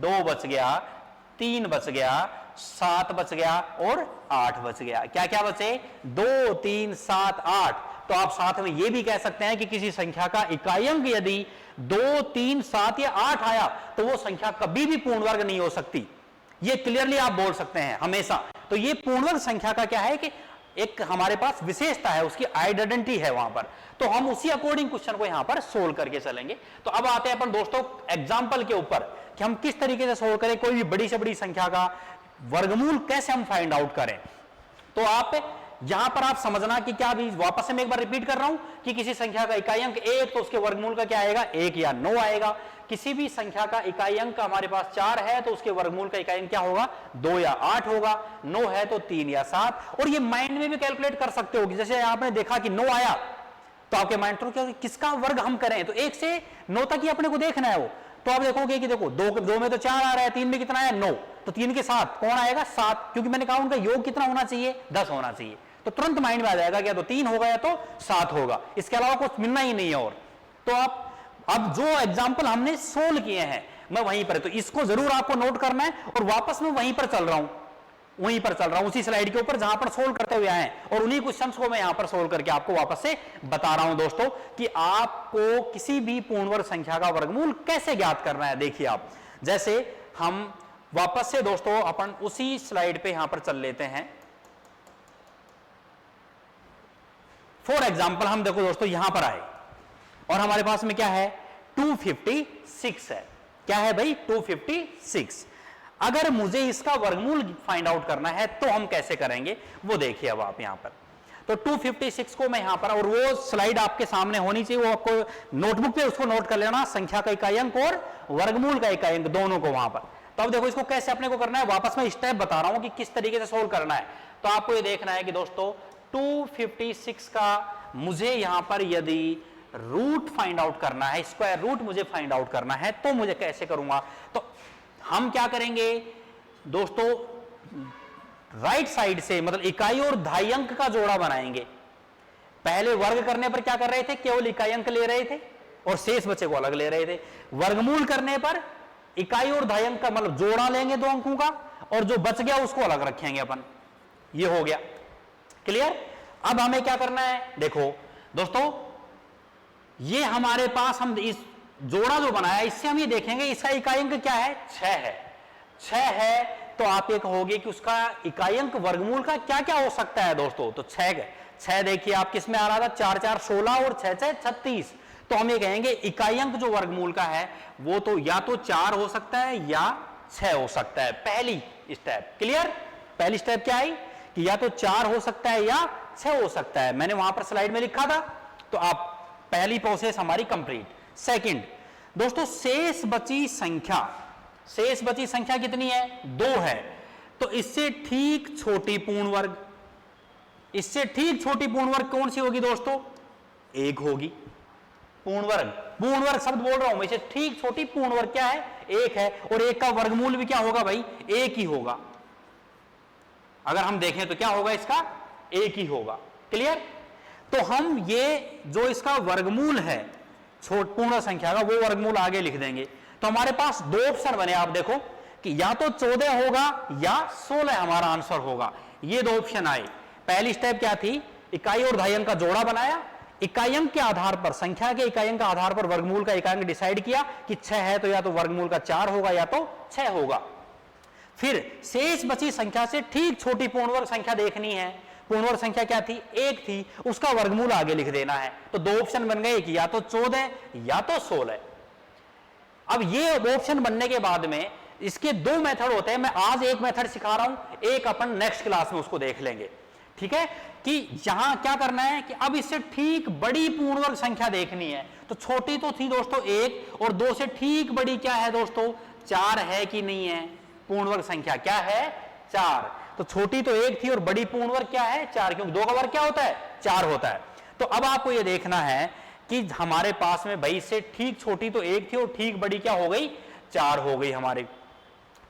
2 बच गया, 3 बच गया, 7 बच गया और 8 बच गया। क्या क्या बचे, 2, 3, 7, 8। तो आप साथ में यह भी कह सकते हैं कि किसी संख्या का इकाई अंक यदि 2, 3, 7 या 8 आया तो वो संख्या कभी भी पूर्ण वर्ग नहीं हो सकती। ये क्लियरली आप बोल सकते हैं हमेशा। तो ये पूर्ण वर्ग संख्या का क्या है कि एक हमारे पास विशेषता है, उसकी आइडेंटिटी है वहां पर, तो हम उसी अकॉर्डिंग क्वेश्चन को यहां पर सोल्व करके चलेंगे। तो अब आते हैं अपन दोस्तों एग्जांपल के ऊपर कि हम किस तरीके से सोल्व करें, कोई भी बड़ी से बड़ी संख्या का वर्गमूल कैसे हम फाइंड आउट करें। तो आप यहां पर आप समझना कि क्या, भी वापस से मैं एक बार रिपीट कर रहा हूं कि किसी संख्या का इकाई अंक 1 तो उसके वर्गमूल का क्या आएगा, 1 या 9 आएगा। किसी भी संख्या का इकाई अंक हमारे पास 4 है तो उसके वर्गमूल का इकाई अंक क्या होगा, 2 या 8 होगा। 9 है तो 3 या 7। और ये माइंड में भी कैलकुलेट कर सकते हो, जैसे आपने देखा कि 9 आया तो आपके माइंड में किसका वर्ग हम करें, तो 1 से 9 तक ही अपने को देखना है वो। तो आप देखोगे कि देखो 2 में तो 4 आ रहा है, 3 में कितना है 9, तो 3 के साथ कौन आएगा 7, क्योंकि मैंने कहा उनका योग कितना होना चाहिए 10 होना चाहिए। तो तुरंत माइंड में आ जाएगा कि तो 3 होगा या तो 7 होगा, इसके अलावा कुछ मिलना ही नहीं है। और तो आप अब जो एग्जाम्पल हमने सोल्व किए हैं मैं वहीं पर, तो इसको जरूर आपको नोट करना है। और वापस मैं वहीं पर चल रहा हूं, उसी स्लाइड के ऊपर जहां पर सोल्व करते हुए आए हैं, और उन्हीं क्वेश्चंस को मैं यहां पर सोल्व करके आपको वापस से बता रहा हूं दोस्तों कि आपको किसी भी पूर्ण वर्ग संख्या का वर्गमूल कैसे ज्ञात करना है। देखिए आप, जैसे हम वापस से दोस्तों अपन उसी स्लाइड पे यहां पर चल लेते हैं। फॉर एग्जाम्पल हम देखो दोस्तों यहां पर आए और हमारे पास में क्या है 256 है। क्या है भाई 256। अगर मुझे इसका वर्गमूल फाइंड आउट करना है तो हम कैसे करेंगे वो देखिए अब आप यहां पर। तो 256 को मैं यहां पर, और वो स्लाइड आपके सामने होनी चाहिए, वो आपको नोटबुक पे उसको नोट कर लेना, संख्या का इकाई अंक और वर्गमूल का इकाई अंक दोनों को वहां पर। तो अब देखो इसको कैसे अपने को करना है, वापस मैं स्टेप बता रहा हूं कि किस तरीके से सोल्व करना है। तो आपको ये देखना है कि दोस्तों 256 का मुझे यहां पर यदि रूट फाइंड आउट करना है, स्क्वायर रूट मुझे फाइंड आउट करना है, तो मुझे कैसे करूंगा। तो हम क्या करेंगे दोस्तों, राइट साइड से मतलब इकाई और धाई अंक का जोड़ा बनाएंगे। पहले वर्ग करने पर क्या कर रहे थे, केवल इकाई अंक ले रहे थे और शेष बचे को अलग ले रहे थे। वर्गमूल करने पर इकाई और धाई अंक का मतलब जोड़ा लेंगे दो अंकों का, और जो बच गया उसको अलग रखेंगे अपन। ये हो गया क्लियर। अब हमें क्या करना है, देखो दोस्तों ये हमारे पास हम इस जोड़ा जो बनाया इससे हम ये देखेंगे इसका इकाई अंक क्या है 6 है। 6 है तो आप ये कहोगे कि उसका इकाई अंक वर्गमूल का क्या क्या हो सकता है दोस्तों। तो 6 देखिए आप किस में आ रहा था, 4 4 16 और 6 6 36। तो हम ये कहेंगे इकाई अंक जो वर्गमूल का है वो तो या तो 4 हो सकता है या 6 हो सकता है। पहली स्टेप क्लियर। पहली स्टेप क्या आई कि या तो 4 हो सकता है या 6 हो सकता है, मैंने वहां पर स्लाइड में लिखा था। तो आप पहली प्रोसेस हमारी कंप्लीट। सेकंड दोस्तों शेष बची संख्या कितनी है 2 है। तो इससे ठीक छोटी पूर्ण वर्ग, इससे ठीक छोटी पूर्ण वर्ग कौन सी होगी दोस्तों, 1 होगी। पूर्ण वर्ग शब्द बोल रहा हूं मैं, इससे ठीक छोटी पूर्ण वर्ग क्या है 1 है। और 1 का वर्गमूल भी क्या होगा भाई 1 ही होगा। अगर हम देखें तो क्या होगा इसका 1 ही होगा। क्लियर। तो हम ये जो इसका वर्गमूल है पूर्ण संख्या का वो वर्गमूल आगे लिख देंगे। तो हमारे पास 2 ऑप्शन बने, आप देखो कि या तो 14 होगा या 16 हमारा आंसर होगा। ये 2 ऑप्शन आए। पहली स्टेप क्या थी, इकाई और धाई अंक का जोड़ा बनाया, इकाई अंक के आधार पर, संख्या के इकाई अंक के आधार पर वर्गमूल का इकाई अंक डिसाइड किया कि 6 है तो या तो वर्गमूल का 4 होगा या तो 6 होगा। फिर शेष बची संख्या से ठीक छोटी पूर्ण वर्ग संख्या देखनी है। पूर्ण वर्ग संख्या क्या थी 1 थी, उसका वर्गमूल आगे लिख देना है। तो 2 ऑप्शन बन गए कि या तो 14 या तो 16। अब ये ऑप्शन बनने के बाद में इसके 2 मेथड होते हैं। मैं आज एक मेथड सिखा रहा हूं, एक अपन नेक्स्ट क्लास में उसको देख लेंगे। ठीक है, कि यहां क्या करना है कि अब इससे ठीक बड़ी पूर्ण वर्ग संख्या देखनी है। तो छोटी तो थी दोस्तों 1, और 2 से ठीक बड़ी क्या है दोस्तों 4 है कि नहीं है? पूर्ण वर्ग संख्या क्या है? 4। तो छोटी तो 1 थी और बड़ी पूर्ण वर्ग क्या है? 4, क्योंकि 2 का वर्ग क्या होता है? 4 होता है। तो अब आपको यह देखना है कि हमारे पास में भाई से ठीक छोटी तो 1 थी और ठीक बड़ी क्या हो गई? 4 हो गई हमारी।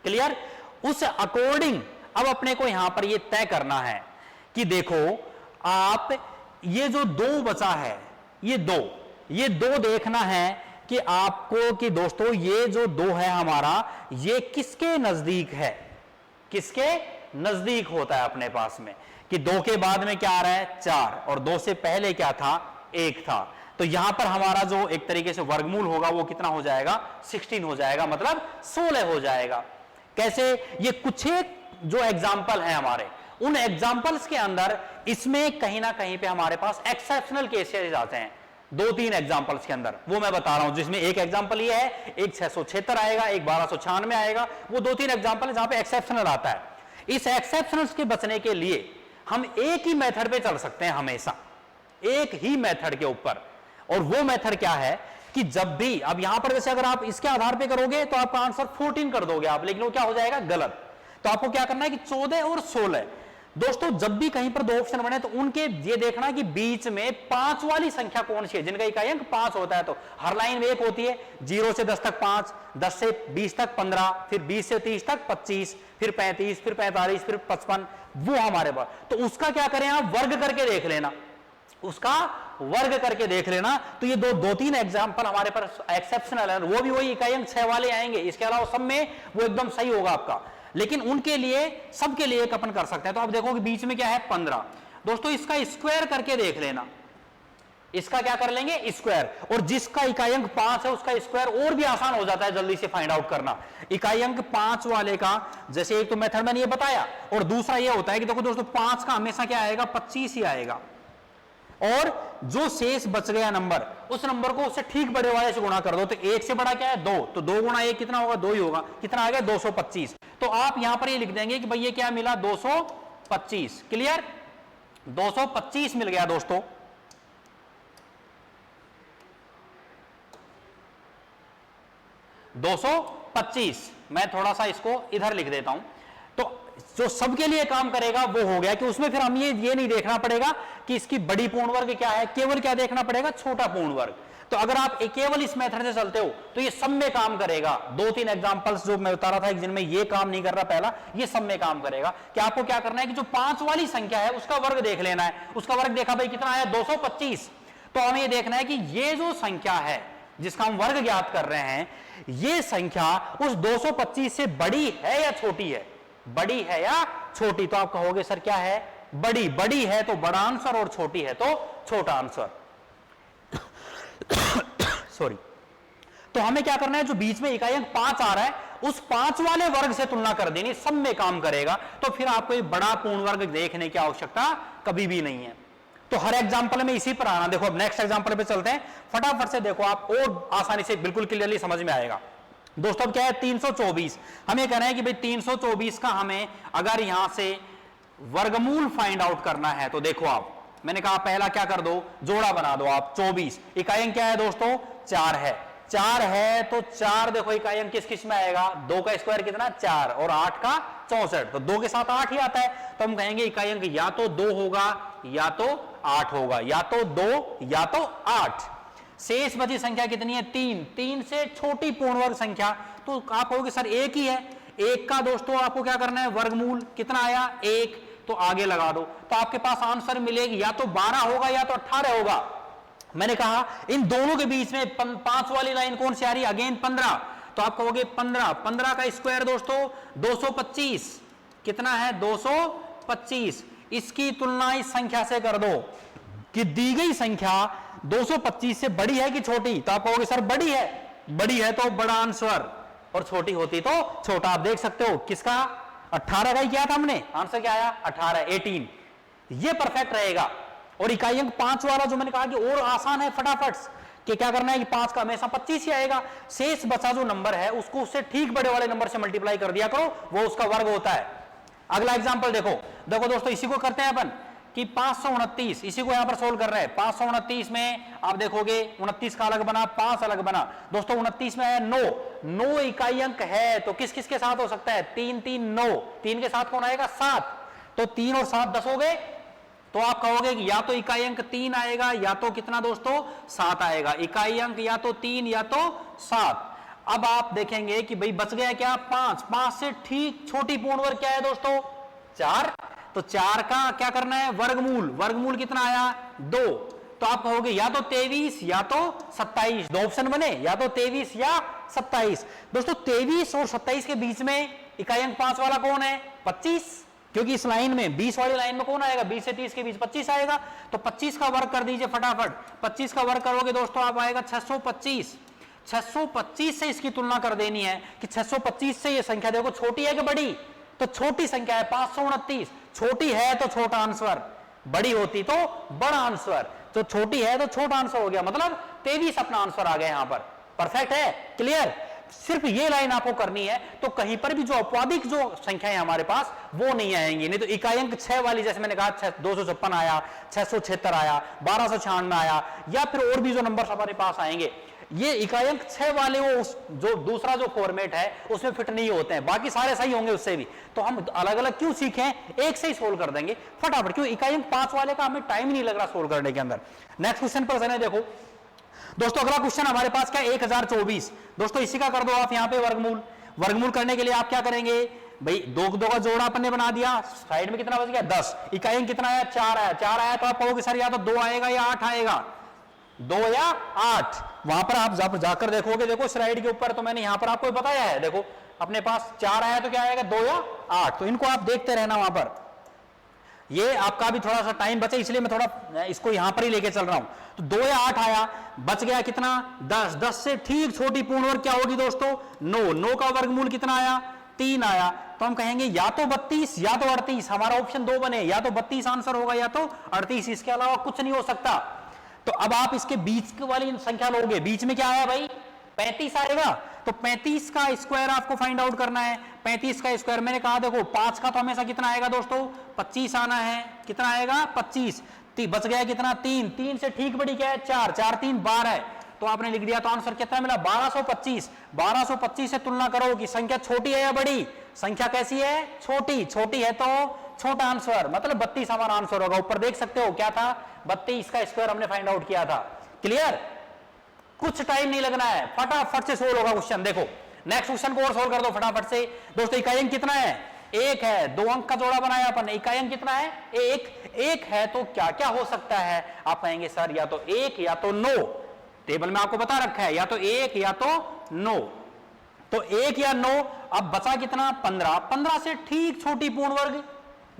क्लियर? उस अकॉर्डिंग अब अपने को यहां पर यह तय करना है कि देखो आप ये जो 2 बचा है, ये दो देखना है कि आपको कि दोस्तों ये जो 2 है हमारा, ये किसके नजदीक है? किसके नजदीक होता है अपने पास में कि 2 के बाद में क्या आ रहा है? 4, और 2 से पहले क्या था? 1 था। तो यहां पर हमारा जो एक तरीके से वर्गमूल होगा वो कितना हो जाएगा? 16 हो जाएगा, मतलब 16 हो जाएगा। कैसे? ये कुछ एक जो एग्जाम्पल है हमारे, उन एग्जाम्पल्स के अंदर इसमें कहीं ना कहीं पे हमारे पास एक्सेप्शनल केसेस आते हैं। 2-3 एग्जाम्पल्स के अंदर वो मैं बता रहा हूं, जिसमें एक एग्जाम्पल ये है, एक 676 आएगा, एक 1296 आएगा। वो 2-3 एग्जाम्पल है जहां पे एक्सेप्शनल आता है। इस एक्सेप्शनल्स के बचने के लिए हम एक ही मेथड पे चल सकते हैं, हमेशा एक ही मेथड के ऊपर। और वो मेथड क्या है कि जब भी अब यहां पर जैसे अगर आप इसके आधार पे करोगे तो आपका आंसर 14 कर दोगे आप, लेकिन वो क्या हो जाएगा? गलत। तो आपको क्या करना है कि 14 और 16 दोस्तों जब भी कहीं पर 2 ऑप्शन बने तो उनके ये देखना कि बीच में 5 वाली संख्या कौन सी है, जिनका इकाई अंक 5 होता है। तो हर लाइन में एक होती है, 0 से 10 तक 5, 10 से 20 तक 15, फिर 20 से 30 तक 25, फिर 35, फिर 45, फिर 55, वो हमारे पास। तो उसका क्या करें आप? वर्ग करके देख लेना, उसका वर्ग करके देख लेना। तो ये 2-3 एग्जाम्पल हमारे पास एक्सेप्शनल है, वो भी वही इकाई अंक 6 वाले आएंगे। इसके अलावा सब में वो एकदम सही होगा आपका, लेकिन उनके लिए सबके लिए एक अपन कर सकते हैं। तो आप देखो कि बीच में क्या है? 15। दोस्तों इसका स्क्वायर करके देख लेना, इसका क्या कर लेंगे? स्क्वायर। और जिसका इकाई अंक 5 है उसका स्क्वायर और भी आसान हो जाता है जल्दी से फाइंड आउट करना। इकाई अंक 5 वाले का जैसे एक तो मेथड मैंने ये बताया, और दूसरा ये होता है कि देखो दोस्तों 5 का हमेशा क्या आएगा? 25 ही आएगा। और जो शेष बच गया नंबर, उस नंबर को उससे ठीक बड़े वाले से गुणा कर दो। तो 1 से बड़ा क्या है? 2। तो 2 गुणा 1 कितना होगा? 2 ही होगा। कितना आ गया? 225। तो आप यहां पर ये लिख देंगे कि भाई ये क्या मिला? 225। क्लियर? 225 मिल गया दोस्तों। मैं थोड़ा सा इसको इधर लिख देता हूं। तो जो सबके लिए काम करेगा वो हो गया कि उसमें फिर हम ये नहीं देखना पड़ेगा कि इसकी बड़ी पूर्ण वर्ग क्या है, केवल क्या देखना पड़ेगा? छोटा पूर्ण वर्ग। तो अगर आप केवल इस मेथड से चलते हो तो ये सब में काम करेगा। 2-3 एग्जांपल्स जो मैं बता रहा था जिनमें ये काम नहीं कर रहा पहला, ये सब में काम करेगा। कि आपको क्या करना है कि जो 5 वाली संख्या है उसका वर्ग देख लेना है। उसका वर्ग देखा भाई कितना आया? 225। तो हमें ये देखना है कि ये जो संख्या है जिसका हम वर्ग ज्ञात कर रहे हैं, ये संख्या उस 225 से बड़ी है या छोटी है? बड़ी है या छोटी? तो आप कहोगे सर क्या है? बड़ी। बड़ी है तो बड़ा आंसर, और छोटी है तो छोटा आंसर। सॉरी। तो हमें क्या करना है? जो बीच में इकाई अंक 5 आ रहा है उस 5 वाले वर्ग से तुलना कर देनी, सब में काम करेगा। तो फिर आपको ये बड़ा पूर्ण वर्ग देखने की आवश्यकता कभी भी नहीं है। तो हर एग्जांपल में इसी पर आना। देखो अब नेक्स्ट एग्जांपल पे चलते हैं, फटाफट से देखो आप और आसानी से बिल्कुल क्लियरली समझ में आएगा। दोस्तों अब क्या है? 324। हमें कहना है कि भाई 324 का हमें अगर यहां से वर्गमूल फाइंड आउट करना है तो देखो आप, मैंने कहा पहला क्या कर दो? जोड़ा बना दो आप। 24 इकाई अंक क्या है दोस्तों? 4 है। 4 है तो 4 देखो इकाई अंक किस किस में आएगा? 2 का स्क्वायर कितना? 4, और 8 का 64। तो 2 के साथ 8 ही आता है। तो हम कहेंगे इकाई अंक या तो 2 होगा या तो 8 होगा, या तो 2 या तो 8। शेष बची संख्या कितनी है? 3। 3 से छोटी पूर्ण वर्ग संख्या, तो आप कहोगे सर एक ही है। 1 का दोस्तों आपको क्या करना है? वर्गमूल कितना आया? 1। तो आगे लगा दो, तो आपके पास आंसर मिलेगी या तो 12 होगा या तो 18 होगा। मैंने कहा इन दोनों के बीच में 5 वाली लाइन कौन सी आ रही है? अगेन 15। तो आप कहोगे 15। 15 का स्क्वायर दोस्तों 225। कितना है? 225। इसकी तुलना इस संख्या से कर दो कि दी गई संख्या 225 से बड़ी है कि छोटी? तो आप कहोगे सर बड़ी है। बड़ी है तो बड़ा आंसर, और छोटी होती तो छोटा। आप देख सकते हो किसका? 18 का ही किया था हमने, आंसर क्या आया? 18 ये परफेक्ट रहेगा। और इकाई अंक 5 वाला जो मैंने कहा कि और आसान है, फटाफट कि क्या करना है कि 5 का हमेशा 25 ही आएगा। शेष बचा जो नंबर है उसको उससे ठीक बड़े वाले नंबर से मल्टीप्लाई कर दिया करो, वो उसका वर्ग होता है। अगला एग्जांपल देखो। देखो दोस्तों इसी को करते हैं अपन। कि 529, इसी को यहां पर सोल्व कर रहे हैं। 529 में आप देखोगे 29 का अलग बना, 5 अलग बना। दोस्तों 29 में है 9 इकाई अंक है, तो किस किस के साथ हो सकता है? 3 3 9, 3 के साथ कौन आएगा? 7, तो 3 और 7 10 हो गए। तो आप कहोगे कि या तो इकाई अंक 3 आएगा या तो कितना दोस्तों? 7 आएगा। इकाई अंक या तो 3 या तो 7। अब आप देखेंगे कि भाई बच गया क्या? 5। 5 से ठीक छोटी पूर्ण वर्ग क्या है दोस्तों? 4। तो 4 का क्या करना है? वर्गमूल। वर्गमूल कितना आया? 2। तो आप कहोगे या तो 23 या तो 27। दो ऑप्शन बने, या तो 23 या 27। दोस्तों 23 और 27 के बीच में इकाई अंक 5 वाला कौन है? 25, क्योंकि इस लाइन में 20 वाली लाइन में कौन आएगा? 20 से 30 के बीच 25 आएगा। तो 25 का वर्ग कर दीजिए फटाफट। 25 का वर्ग करोगे दोस्तों आप आएगा 625। 625 से इसकी तुलना कर देनी है कि 625 से ये संख्या देखो छोटी है कि बड़ी? तो छोटी संख्या है 529। छोटी है तो छोटा आंसर, बड़ी होती तो बड़ा आंसर। तो छोटी है तो छोटा आंसर हो गया, मतलब 23 अपना आंसर आ गया यहां पर। परफेक्ट है, क्लियर। सिर्फ ये लाइन आपको करनी है, तो कहीं पर भी जो अपवादिक जो संख्या है हमारे पास वो नहीं आएंगी। नहीं तो इकाई अंक 6 वाली, जैसे मैंने कहा 256 आया, 676 आया, 1296 आया, या फिर और भी जो नंबर हमारे पास आएंगे, ये इकाई अंक 6 वाले वो जो दूसरा जो फॉर्मेट है उसमें फिट नहीं होते हैं। बाकी सारे सही होंगे उससे भी। तो हम अलग अलग क्यों सीखें? एक से ही सोल्व कर देंगे फटाफट। क्यों? इकाई अंक 5 वाले का हमें टाइम नहीं लग रहा सोल्व करने के अंदर। नेक्स्ट क्वेश्चन पर चले। देखो दोस्तों अगला क्वेश्चन हमारे पास क्या? 1024। दोस्तों इसी का कर दो आप यहाँ पे वर्गमूल। वर्गमूल करने के लिए आप क्या करेंगे भाई? 2 का जोड़ा अपन ने बना दिया। साइड में कितना बच गया? 10। इकाई अंक कितना आया? 4 आया। 4 आया तो आप कहोगे सर या तो 2 आएगा या 8 आएगा। 2 या 8, वहां पर आप जाकर देखोगे। देखो स्लाइड के ऊपर तो मैंने यहां पर आपको बताया है। देखो अपने पास 4 आया तो क्या आएगा? 2 या 8। तो इनको आप देखते रहना वहां पर। ये आपका भी थोड़ा सा टाइम बचे, इसलिए मैं थोड़ा इसको यहां पर ही लेके चल रहा हूं। तो 2 या 8 आया, बच गया कितना? 10। 10 से ठीक छोटी पूर्ण वर्ग क्या होगी दोस्तों? 9। 9 का वर्गमूल कितना आया? 3 आया। तो हम कहेंगे या तो 32 या तो 38। हमारा ऑप्शन 2 बने, या तो 32 आंसर होगा या तो 38। इसके अलावा कुछ नहीं हो सकता। तो अब आप इसके बीच वाली संख्या लोगे। बीच में क्या आया भाई? 35 आएगा। तो 35 का स्क्वायर आपको फाइंड आउट करना है। 35 का स्क्वायर मैंने कहा देखो 5 का तो हमेशा कितना आएगा दोस्तों? 25 आना है। कितना आएगा? 25। बच गया कितना? 3। 3 से ठीक बड़ी क्या है? 4। 4 3 12 है। तो आपने लिख दिया। तो आंसर कितना मिला? 1225। 1225 से तुलना करो कि संख्या छोटी है या बड़ी? संख्या कैसी है? छोटी। छोटी है तो छोटा आंसर, मतलब 32 हमारा आंसर होगा। ऊपर देख सकते हो क्या था? 32 का स्क्वायर हमने फाइंड आउट किया था। क्लियर? कुछ टाइम नहीं लगना है, फटाफट से सोल्व होगा क्वेश्चन। देखो नेक्स्ट क्वेश्चन को और सोल्व कर दो फटाफट से। दोस्तों इकाई अंक कितना है? 1 है। 2 अंक का जोड़ा बनाया अपन ने। इकाई अंक कितना है? 1 है। तो क्या क्या हो सकता है? आप कहेंगे सर या तो 1 या तो 9। टेबल में आपको बता रखा है या तो 1 या तो 9। तो 1 या 9। अब बचा कितना? 15। 15 से ठीक छोटी पूर्ण वर्ग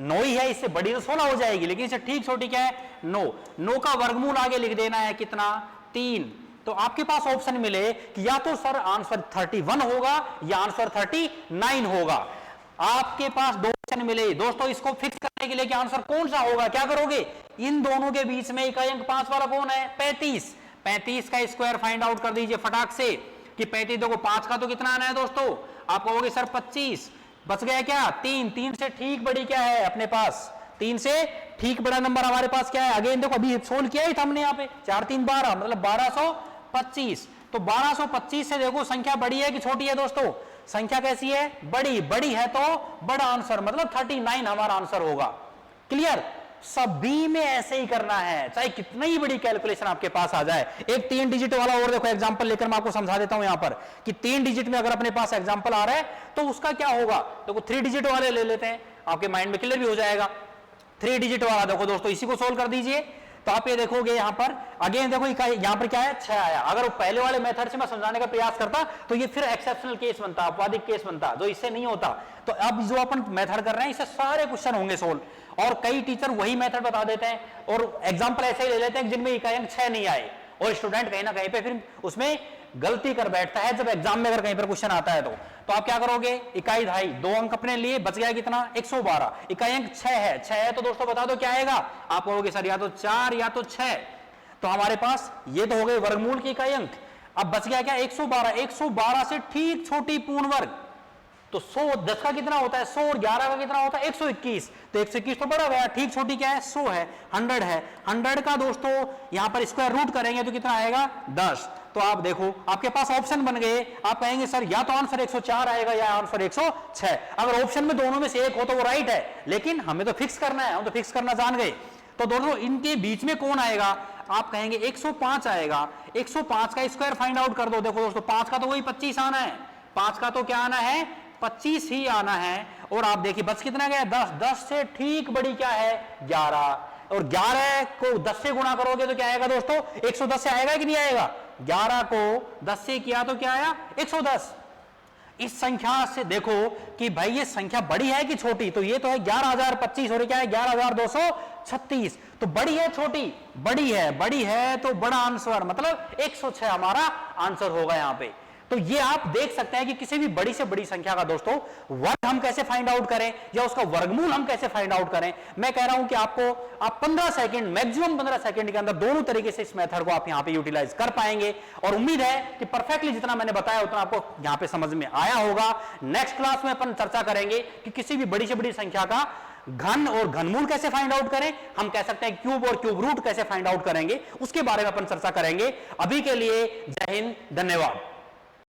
9 ही है। इससे बड़ी तो 16 हो जाएगी, लेकिन इससे ठीक छोटी क्या है? 9। 9 का वर्गमूल आगे लिख देना है कितना? 3। तो आपके पास ऑप्शन मिले कि या तो सर आंसर 31 होगा या आंसर 39 होगा। आपके पास 2 ऑप्शन मिले। दोस्तों इसको फिक्स करने के लिए कि आंसर कौन सा होगा, क्या करोगे? इन दोनों के बीच में इकाई अंक 5 वाला कौन है? 35। 35 का स्क्वायर फाइंड आउट कर दीजिए फटाक से कि 35 देखो 5 का तो कितना आना है दोस्तों? आप कहोगे सर 25। बच गया क्या? 3। 3 से ठीक बड़ी क्या है अपने पास? 3 से ठीक बड़ा नंबर हमारे पास क्या है? अगेन देखो अभी सोल्व किया ही था हमने यहाँ पे। 4 3 12 मतलब 1225। तो 1225 से देखो संख्या बड़ी है कि छोटी है दोस्तों? संख्या कैसी है? बड़ी। बड़ी है तो बड़ा आंसर, मतलब 39 हमारा आंसर होगा। क्लियर? सभी में ऐसे ही करना है, चाहे कितनी ही बड़ी कैलकुलेशन आपके पास आ जाए। एक 3 डिजिट वाला और देखो एग्जांपल लेकर मैं आपको समझा देता हूं यहां पर कि 3 डिजिट में अगर अपने पास एग्जांपल आ रहा है तो उसका क्या होगा। देखो 3 डिजिट वाले ले लेते हैं, आपके माइंड में क्लियर भी हो जाएगा। 3 डिजिट वाला देखो दोस्तों, इसी को सोल्व कर दीजिए। तो आप ये देखोगे यहां पर अगेन देखो यहां पर क्या है? 6 आया। अगर पहले वाले मेथड से मैं समझाने का प्रयास करता तो ये फिर एक्सेप्शनल केस बनता, अपवादिक केस बनता, जो इससे नहीं होता। तो अब जो अपन मेथड कर रहे हैं इससे सारे क्वेश्चन होंगे सोल्व। और कई टीचर वही मेथड बता देते हैं और एग्जांपल ऐसे ही ले लेते हैं जिनमें इकाई अंक 6 नहीं आए, और स्टूडेंट कहीं ना कहीं पे फिर उसमें गलती कर बैठता है जब एग्जाम में अगर कहीं पर क्वेश्चन आता है तो आप क्या करोगे? इकाई ढाई, 2 अंक अपने लिए, बच गया कितना? 112। इकाई अंक 6 है। 6 है तो दोस्तों बता दो क्या आएगा? आप कहोगे सर या तो 4 या तो 6। तो हमारे पास ये तो हो गए वर्गमूल की इकाई अंक। अब बच गया क्या? 112। 112 से ठीक छोटी पूर्ण वर्ग तो 100 10 का कितना होता है 100 और 11 का कितना होता है 121, तो 121 तो बड़ा गया ठीक, छोटी क्या है 100 है, 100 है, 100 का दोस्तों यहां पर स्क्वायर रूट करेंगे तो कितना आएगा 10। तो आप देखो आपके पास ऑप्शन बन गए, आप कहेंगे सर या तो आंसर 104 आएगा या आंसर 106, अगर ऑप्शन में दोनों में से एक हो तो वो राइट है, लेकिन हमें तो फिक्स करना है, हम तो फिक्स करना जान गए। तो दोनों इनके बीच में कौन आएगा, आप कहेंगे 105 आएगा, 105 का स्क्वायर फाइंड आउट कर दो। देखो दोस्तों 5 का तो वही 25 आना है, 5 का तो क्या आना है 25 ही आना है, और आप देखिए बस कितना गया 10, 10 से ठीक बड़ी क्या है 11, और 11 को 10 से गुणा करोगे तो क्या आएगा दोस्तों 110 से आएगा कि नहीं आएगा, 11 को 10 से किया तो क्या आया 110। इस संख्या से देखो कि भाई ये संख्या बड़ी है कि छोटी, तो ये तो है 11,025 और क्या है 11,236, तो बड़ी है छोटी, बड़ी है तो बड़ा आंसर मतलब 106 हमारा आंसर होगा यहां पे। तो ये आप देख सकते हैं कि किसी भी बड़ी से बड़ी संख्या का दोस्तों वर्ग हम कैसे फाइंड आउट करें या उसका वर्गमूल हम कैसे फाइंड आउट करें। मैं कह रहा हूं कि आप 15 सेकंड मैक्सिमम 15 सेकंड के अंदर दोनों तरीके से इस मेथड को आप यहां पे यूटिलाइज कर पाएंगे, और उम्मीद है कि परफेक्टली जितना मैंने बताया उतना आपको यहां पे समझ में आया होगा। नेक्स्ट क्लास में अपन चर्चा करेंगे कि किसी भी बड़ी से बड़ी संख्या का घन और घनमूल कैसे फाइंड आउट करें, हम कह सकते हैं क्यूब और क्यूब रूट कैसे फाइंड आउट करेंगे, उसके बारे में अपन चर्चा करेंगे। अभी के लिए जय हिंद, धन्यवाद।